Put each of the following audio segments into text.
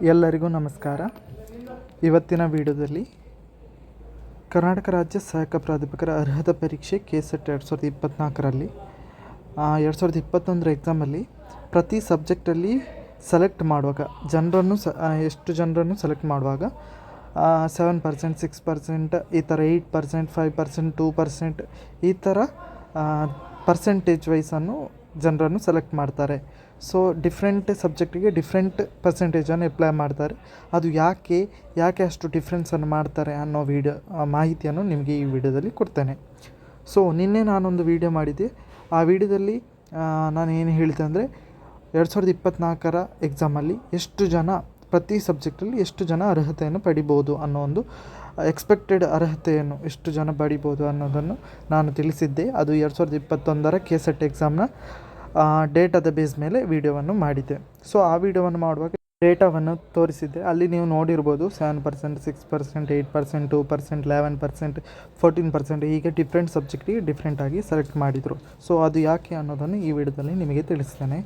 ಎಲ್ಲರಿಗೂ ನಮಸ್ಕಾರ. ಇವತ್ತಿನ ವಿಡಿಯೋದಲ್ಲಿ ಕರ್ನಾಟಕ ರಾಜ್ಯ ಸಹಾಯಕ ಪ್ರಾಧ್ಯಾಪಕರ ಅರ್ಹತಾ ಪರೀಕ್ಷೆ ಕೆಸೆಟ್ 2024ರಲ್ಲಿ 2021 ಎಕ್ಸಾಮಲ್ಲಿ ಪ್ರತಿ ಸಬ್ಜೆಕ್ಟಲ್ಲಿ ಸೆಲೆಕ್ಟ್ ಮಾಡುವಾಗ ಎಷ್ಟು ಜನರನ್ನು ಸೆಲೆಕ್ಟ್ ಮಾಡುವಾಗ 7%, 6% ಈ ಥರ 8%, 5%, 2% ಈ ಥರ ಪರ್ಸೆಂಟೇಜ್ ವೈಸನ್ನು ಜನರನ್ನು ಸೆಲೆಕ್ಟ್ ಮಾಡ್ತಾರೆ. ಸೊ ಡಿಫ್ರೆಂಟ್ ಸಬ್ಜೆಕ್ಟಿಗೆ ಡಿಫ್ರೆಂಟ್ ಪರ್ಸೆಂಟೇಜನ್ನು ಅಪ್ಲೈ ಮಾಡ್ತಾರೆ. ಅದು ಯಾಕೆ ಅಷ್ಟು ಡಿಫ್ರೆನ್ಸನ್ನು ಮಾಡ್ತಾರೆ ಅನ್ನೋ ಮಾಹಿತಿಯನ್ನು ನಿಮಗೆ ಈ ವಿಡಿಯೋದಲ್ಲಿ ಕೊಡ್ತೇನೆ. ಸೊ ನಿನ್ನೆ ನಾನೊಂದು ವಿಡಿಯೋ ಮಾಡಿದ್ದೆ. ಆ ವಿಡಿಯೋದಲ್ಲಿ ನಾನು ಏನು ಹೇಳಿದೆ ಅಂದರೆ 2024 ಎಕ್ಸಾಮಲ್ಲಿ ಪ್ರತಿ ಸಬ್ಜೆಕ್ಟಲ್ಲಿ ಎಷ್ಟು ಜನ ಅರ್ಹತೆಯನ್ನು ಪಡಿಬೋದು ಅನ್ನೋ ಒಂದು ಎಕ್ಸ್ಪೆಕ್ಟೆಡ್ ಅರ್ಹತೆಯನ್ನು ಎಷ್ಟು ಜನ ಪಡಿಬೋದು ಅನ್ನೋದನ್ನು ನಾನು ತಿಳಿಸಿದ್ದೆ. ಅದು 2021 ಕೆಸೆಟ್ ಎಕ್ಸಾಮ್ನ ಡೇಟಾದ ಬೇಸ್ ಮೇಲೆ ವಿಡಿಯೋವನ್ನು ಮಾಡಿದ್ದೆ. ಸೊ ಆ ವಿಡಿಯೋವನ್ನು ಮಾಡುವಾಗ ಡೇಟಾವನ್ನು ತೋರಿಸಿದ್ದೆ. ಅಲ್ಲಿ ನೀವು ನೋಡಿರ್ಬೋದು 7%, 6%, 8%, 2%, 11%, 14% ಹೀಗೆ ಡಿಫ್ರೆಂಟ್ ಸಬ್ಜೆಕ್ಟಿಗೆ ಡಿಫ್ರೆಂಟಾಗಿ ಸೆಲೆಕ್ಟ್ ಮಾಡಿದರು. ಸೊ ಅದು ಯಾಕೆ ಅನ್ನೋದನ್ನು ಈ ವಿಡಿಯೋದಲ್ಲಿ ನಿಮಗೆ ತಿಳಿಸ್ತೇನೆ.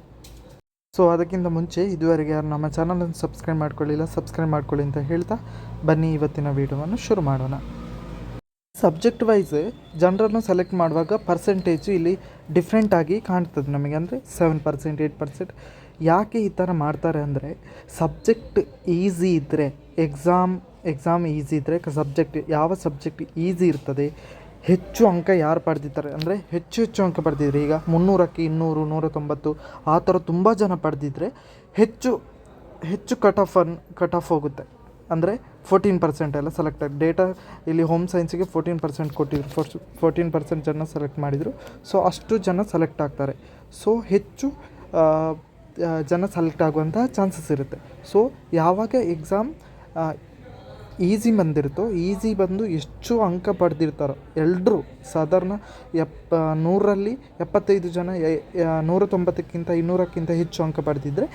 ಸೊ ಅದಕ್ಕಿಂತ ಮುಂಚೆ ಇದುವರೆಗೆ ಯಾರು ನಮ್ಮ ಚಾನಲನ್ನು ಸಬ್ಸ್ಕ್ರೈಬ್ ಮಾಡ್ಕೊಳ್ಳಿ ಅಂತ ಹೇಳ್ತಾ ಬನ್ನಿ ಇವತ್ತಿನ ವಿಡಿಯೋವನ್ನು ಶುರು ಮಾಡೋಣ. ಸಬ್ಜೆಕ್ಟ್ ವೈಸ್ ಜನರನ್ನು ಸೆಲೆಕ್ಟ್ ಮಾಡುವಾಗ ಪರ್ಸೆಂಟೇಜು ಇಲ್ಲಿ ಡಿಫ್ರೆಂಟಾಗಿ ಕಾಣ್ತದೆ ನಮಗೆ. ಅಂದರೆ 7%, 8%. ಯಾಕೆ ಈ ಥರ ಮಾಡ್ತಾರೆ ಅಂದರೆ ಸಬ್ಜೆಕ್ಟ್ ಈಸಿ ಇದ್ದರೆ ಎಕ್ಸಾಮ್ ಈಸಿ ಇದ್ದರೆ ಯಾವ ಸಬ್ಜೆಕ್ಟ್ ಈಸಿ ಇರ್ತದೆ ಹೆಚ್ಚು ಅಂಕ ಯಾರು ಪಡೆದಿದ್ದಾರೆ ಅಂದರೆ ಹೆಚ್ಚು ಅಂಕ ಪಡೆದಿದ್ರೆ, ಈಗ 300ಕ್ಕೆ 200, 190 ಆ ಥರ ತುಂಬ ಜನ ಪಡೆದಿದ್ದರೆ ಹೆಚ್ಚು ಕಟ್ ಆಫ್ ಹೋಗುತ್ತೆ. ಅಂದರೆ 14% ಎಲ್ಲ ಸೆಲೆಕ್ಟ್ ಆಗಿ ಡೇಟಾ ಇಲ್ಲಿ ಹೋಮ್ ಸೈನ್ಸಿಗೆ 14% ಕೊಟ್ಟಿದ್ರು. 14% ಜನ ಸೆಲೆಕ್ಟ್ ಮಾಡಿದರು. ಸೊ ಅಷ್ಟು ಜನ ಸೆಲೆಕ್ಟ್ ಆಗ್ತಾರೆ. ಸೊ ಹೆಚ್ಚು ಜನ ಸೆಲೆಕ್ಟ್ ಆಗುವಂತಹ ಚಾನ್ಸಸ್ ಇರುತ್ತೆ. ಸೊ ಯಾವಾಗ ಎಕ್ಸಾಮ್ ಈಸಿ ಬಂದು ಎಷ್ಟು ಅಂಕ ಪಡೆದಿರ್ತಾರೋ ಎಲ್ಲರೂ ಸಾಧಾರಣ 100ರಲ್ಲಿ 75 ಜನ 190ಕ್ಕಿಂತ 200ಕ್ಕಿಂತ ಹೆಚ್ಚು ಅಂಕ ಪಡೆದಿದ್ದರೆ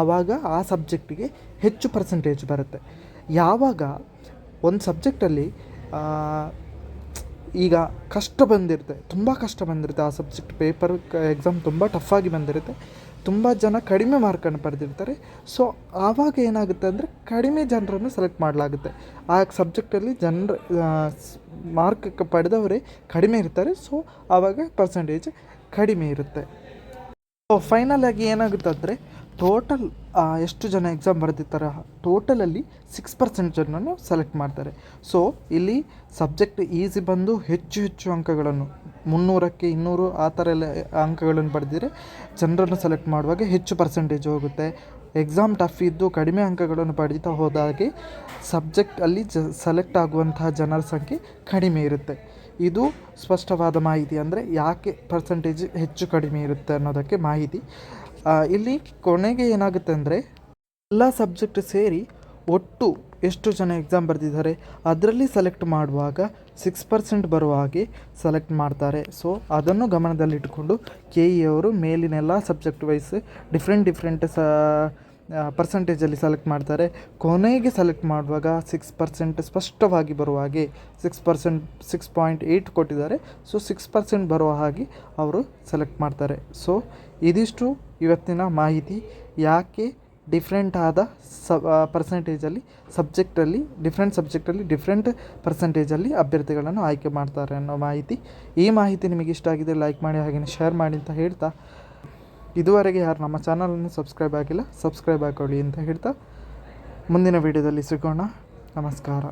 ಆವಾಗ ಆ ಸಬ್ಜೆಕ್ಟಿಗೆ ಹೆಚ್ಚು ಪರ್ಸೆಂಟೇಜ್ ಬರುತ್ತೆ. ಯಾವಾಗ ಒಂದು ಸಬ್ಜೆಕ್ಟಲ್ಲಿ ಈಗ ತುಂಬ ಕಷ್ಟ ಬಂದಿರುತ್ತೆ ಆ ಸಬ್ಜೆಕ್ಟ್ ಪೇಪರ್ ಎಕ್ಸಾಮ್ ತುಂಬ ಟಫಾಗಿ ಬಂದಿರುತ್ತೆ, ತುಂಬ ಜನ ಕಡಿಮೆ ಮಾರ್ಕನ್ನು ಪಡೆದಿರ್ತಾರೆ. ಸೊ ಆವಾಗ ಏನಾಗುತ್ತೆ ಅಂದರೆ ಕಡಿಮೆ ಜನರನ್ನು ಸೆಲೆಕ್ಟ್ ಮಾಡಲಾಗುತ್ತೆ. ಆ ಸಬ್ಜೆಕ್ಟಲ್ಲಿ ಮಾರ್ಕ್ ಪಡೆದವರೇ ಕಡಿಮೆ ಇರ್ತಾರೆ. ಸೊ ಆವಾಗ ಪರ್ಸೆಂಟೇಜ್ ಕಡಿಮೆ ಇರುತ್ತೆ. ಸೊ ಫೈನಲ್ ಆಗಿ ಏನಾಗುತ್ತೆ ಅಂದರೆ ಟೋಟಲ್ ಎಷ್ಟು ಜನ ಎಕ್ಸಾಮ್ ಬರೆದಿರ್ತಾರೆ ಟೋಟಲಲ್ಲಿ 6% ಜನರನ್ನು ಸೆಲೆಕ್ಟ್ ಮಾಡ್ತಾರೆ. ಸೊ ಇಲ್ಲಿ ಸಬ್ಜೆಕ್ಟ್ ಈಸಿ ಬಂದು ಹೆಚ್ಚು ಅಂಕಗಳನ್ನು 300ಕ್ಕೆ 200 ಆ ಥರ ಎಲ್ಲ ಅಂಕಗಳನ್ನು ಪಡೆದಿದ್ರೆ ಜನರನ್ನು ಸೆಲೆಕ್ಟ್ ಮಾಡುವಾಗ ಹೆಚ್ಚು ಪರ್ಸೆಂಟೇಜ್ ಹೋಗುತ್ತೆ. ಎಕ್ಸಾಮ್ ಟಫ್ ಇದ್ದು ಕಡಿಮೆ ಅಂಕಗಳನ್ನು ಪಡೀತಾ ಹೋದಾಗೆ ಸಬ್ಜೆಕ್ಟಲ್ಲಿ ಸೆಲೆಕ್ಟ್ ಆಗುವಂತಹ ಜನರ ಸಂಖ್ಯೆ ಕಡಿಮೆ ಇರುತ್ತೆ. ಇದು ಸ್ಪಷ್ಟವಾದ ಮಾಹಿತಿ. ಅಂದರೆ ಯಾಕೆ ಪರ್ಸೆಂಟೇಜ್ ಹೆಚ್ಚು ಕಡಿಮೆ ಇರುತ್ತೆ ಅನ್ನೋದಕ್ಕೆ ಮಾಹಿತಿ. ಇಲ್ಲಿ ಕೊನೆಗೆ ಏನಾಗುತ್ತೆ ಅಂದರೆ ಎಲ್ಲ ಸಬ್ಜೆಕ್ಟ್ ಸೇರಿ ಒಟ್ಟು ಎಷ್ಟು ಜನ ಎಕ್ಸಾಮ್ ಬರೆದಿದ್ದಾರೆ ಅದರಲ್ಲಿ ಸೆಲೆಕ್ಟ್ ಮಾಡುವಾಗ 6% ಬರುವ ಹಾಗೆ ಸೆಲೆಕ್ಟ್ ಮಾಡ್ತಾರೆ. ಸೊ ಅದನ್ನು ಗಮನದಲ್ಲಿಟ್ಟುಕೊಂಡು KE ಅವರು ಮೇಲಿನೆಲ್ಲ ಸಬ್ಜೆಕ್ಟ್ ವೈಸ್ ಡಿಫ್ರೆಂಟ್ ಪರ್ಸೆಂಟೇಜಲ್ಲಿ ಸೆಲೆಕ್ಟ್ ಮಾಡ್ತಾರೆ. ಕೊನೆಗೆ ಸೆಲೆಕ್ಟ್ ಮಾಡುವಾಗ 6% ಸ್ಪಷ್ಟವಾಗಿ ಬರುವ ಹಾಗೆ 6.8 ಕೊಟ್ಟಿದ್ದಾರೆ. ಸೊ 6% ಬರುವ ಹಾಗೆ ಅವರು ಸೆಲೆಕ್ಟ್ ಮಾಡ್ತಾರೆ. ಸೊ ಇದಿಷ್ಟು ಇವತ್ತಿನ ಮಾಹಿತಿ. ಯಾಕೆ ಡಿಫ್ರೆಂಟ್ ಆದ ಡಿಫ್ರೆಂಟ್ ಸಬ್ಜೆಕ್ಟಲ್ಲಿ ಡಿಫ್ರೆಂಟ್ ಪರ್ಸೆಂಟೇಜಲ್ಲಿ ಅಭ್ಯರ್ಥಿಗಳನ್ನು ಆಯ್ಕೆ ಮಾಡ್ತಾರೆ ಅನ್ನೋ ಮಾಹಿತಿ. ಈ ಮಾಹಿತಿ ನಿಮಗೆ ಇಷ್ಟ ಆಗಿದೆ ಲೈಕ್ ಮಾಡಿ, ಹಾಗೆಯೇ ಶೇರ್ ಮಾಡಿ ಅಂತ ಹೇಳ್ತಾ, ಇದುವರೆಗೆ ಯಾರು ನಮ್ಮ ಚಾನಲನ್ನು ಸಬ್ಸ್ಕ್ರೈಬ್ ಆಗಿಲ್ಲ ಸಬ್ಸ್ಕ್ರೈಬ್ ಹಾಕೊಳ್ಳಿ ಅಂತ ಹೇಳ್ತಾ ಮುಂದಿನ ವಿಡಿಯೋದಲ್ಲಿ ಸಿಗೋಣ. ನಮಸ್ಕಾರ.